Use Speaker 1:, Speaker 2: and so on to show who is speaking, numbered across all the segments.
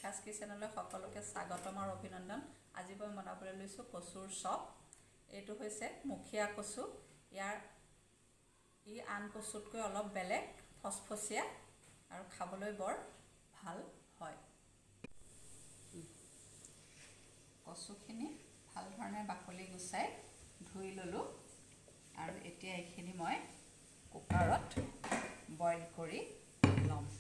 Speaker 1: খাজকি চেনেললৈ সকলোকে স্বাগতম আৰু অভিনন্দন। আজি মই বনাবলৈ লৈছোঁ কচুৰ চপ। এইটো হৈছে মুখীয়া কচু। ই আন কচুতকৈ অলপ বেলেগ, ফচফচীয়া আৰু খাবলৈ বৰ ভাল হয়। কচুখিনি ভাল ধৰণে বাকলি গুচাই ধুই ল'লোঁ আৰু এতিয়া এইখিনি মই কুকাৰত বইল কৰি ল'ম।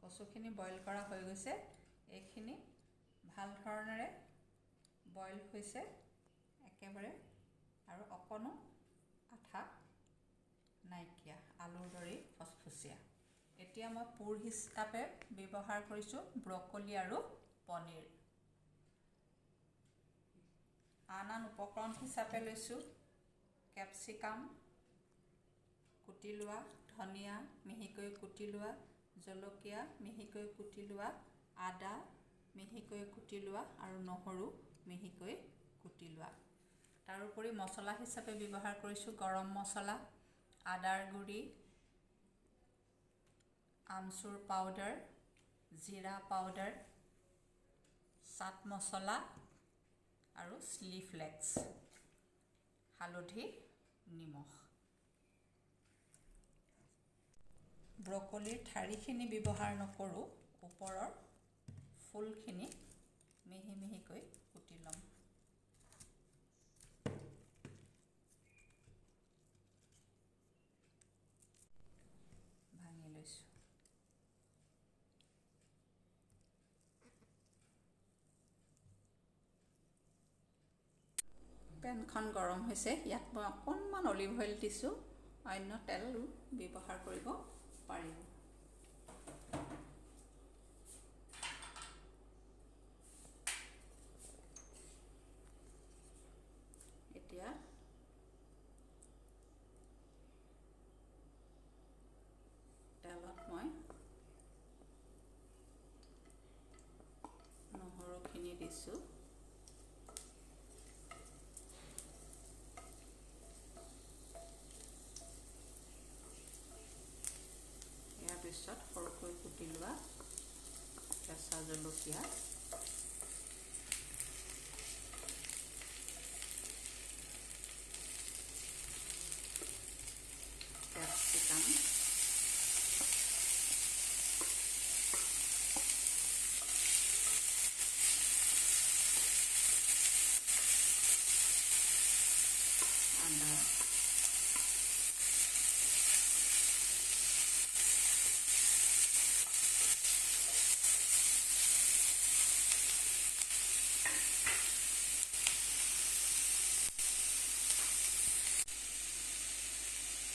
Speaker 1: কচুখিনি বইল কৰা হৈ গৈছে। এইখিনি ভাল ধৰণেৰে বইল হৈছে একেবাৰে, আৰু অকণো আঠা নাইকিয়া, আলুৰ দৰেই ফচফচীয়া। এতিয়া মই পুৰ হিচাপে ব্যৱহাৰ কৰিছোঁ ব্ৰকলি আৰু পনীৰ। আন উপকৰণ হিচাপে লৈছোঁ কেপচিকাম কুটি লোৱা, ধনিয়া মিহিকৈ কুটি লোৱা, জলকীয়া মিহিকৈ কুটি লোৱা, আদা মিহিকৈ কুটি লোৱা আৰু নহৰু মিহিকৈ কুটি লোৱা। তাৰোপৰি মছলা হিচাপে ব্যৱহাৰ কৰিছোঁ গৰম মছলা, আদাৰ গুড়ি, আমচুৰ পাউডাৰ, জিৰা পাউডাৰ, চাট মছলা আৰু চিলি ফ্লেক্স, হালধি, নিমখ। ব্ৰকলিৰ ঠাৰিখিনি ব্যৱহাৰ নকৰোঁ, ওপৰৰ ফুলখিনি মিহি মিহিকৈ কুটি ল'ম। ভাঙি লৈছোঁ। পেনখন গৰম হৈছে। ইয়াত মই অকণমান অলিভ অইল দিছোঁ, অন্য তেল ব্যৱহাৰ কৰিব পাৰিব। এতিয়া তেলত মই নহৰুখিনি দিছোঁ। ইয়াৰ পিছত সৰুকৈ কুটি লোৱা কেঁচা জলকীয়া, কেপচিকাম, আদা,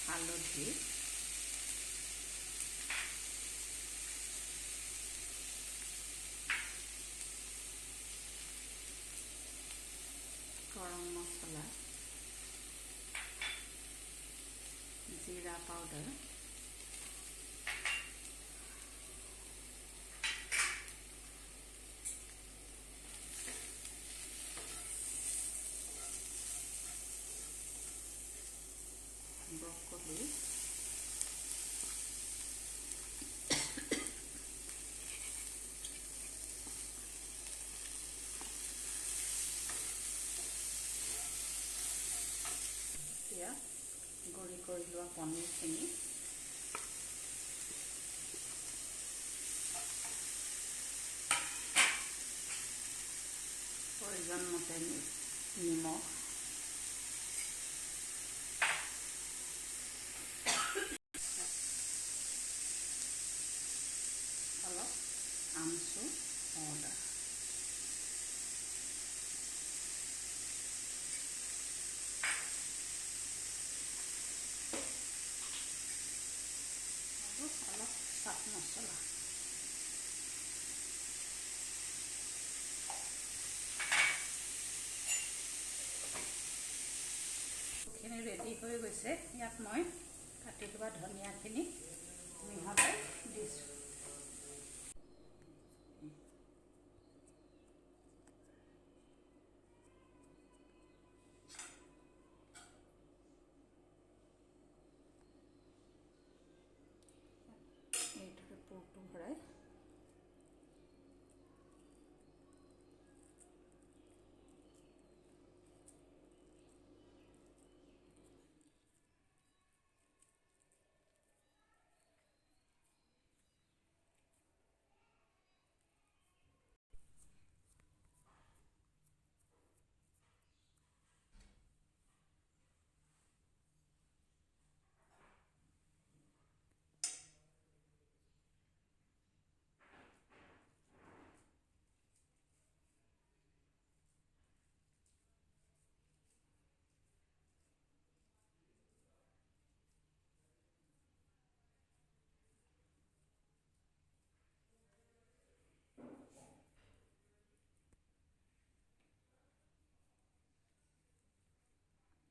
Speaker 1: হালধি, গৰম মছলা, জিৰা পাউডাৰ, ব্ৰকলি, এতিয়া গুড়ি কৰি লোৱা পনীৰখিনি প্ৰয়োজন মতে নিমখ, অলপ আমচুৰ পাউডাৰ, আৰু অলপ চাট মছলা। খিনি ৰেডি হৈ গৈছে। ইয়াত মই কাটি লোৱা ধনিয়াখিনি মিহলাই দিছোঁ। ভৰাই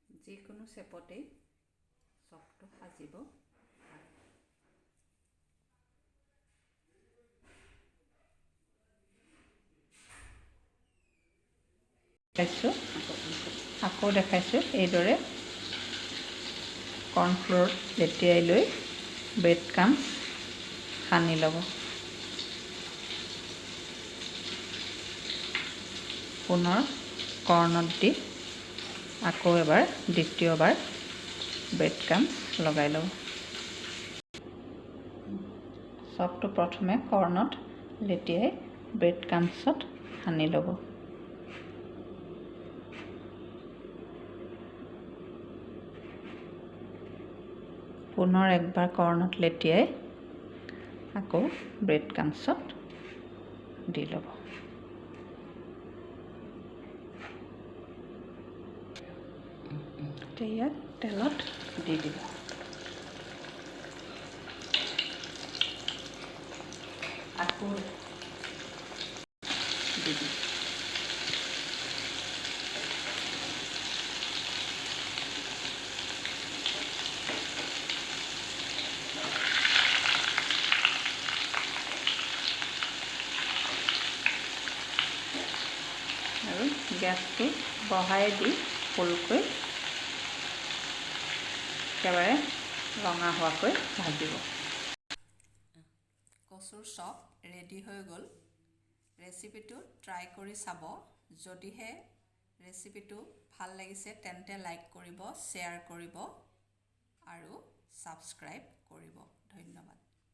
Speaker 1: যিকোনো চেপতেই চপটো সাজিব পাৰে। আকৌ দেখাইছোঁ এইদৰে কৰ্ণফ্ল'ৰ লেটিয়াই লৈ ব্ৰেড ক্ৰাম্ব সানি ল'ব। পুনৰ কৰ্ণত দি আকৌ এবাৰ দ্বিতীয়বাৰ ব্ৰেড ক্ৰাম্ব লগাই ল'ব। চপটো প্ৰথমে কৰ্ণত লেটিয়াই ব্ৰেড ক্ৰাম্বছত সানি ল'ব। পুনৰ একবাৰ কৰ্ণত লেটিয়াই আকৌ ব্ৰেড ক্ৰাম্বছত দি ল'ব। ইয়াক তেলত দি দিব। আকৌ দি দিব। আৰু গেছটো বঢ়াই দি ফুলকৈ একেবাৰে ৰঙা হোৱাকৈ ভাজিব। কচুৰ চপ ৰেডি হৈ গ'ল। ৰেচিপিটো ট্ৰাই কৰি চাব। যদিহে ৰেচিপিটো ভাল লাগিছে তেন্তে লাইক কৰিব, শ্বেয়াৰ কৰিব আৰু ছাবস্ক্ৰাইব কৰিব। ধন্যবাদ।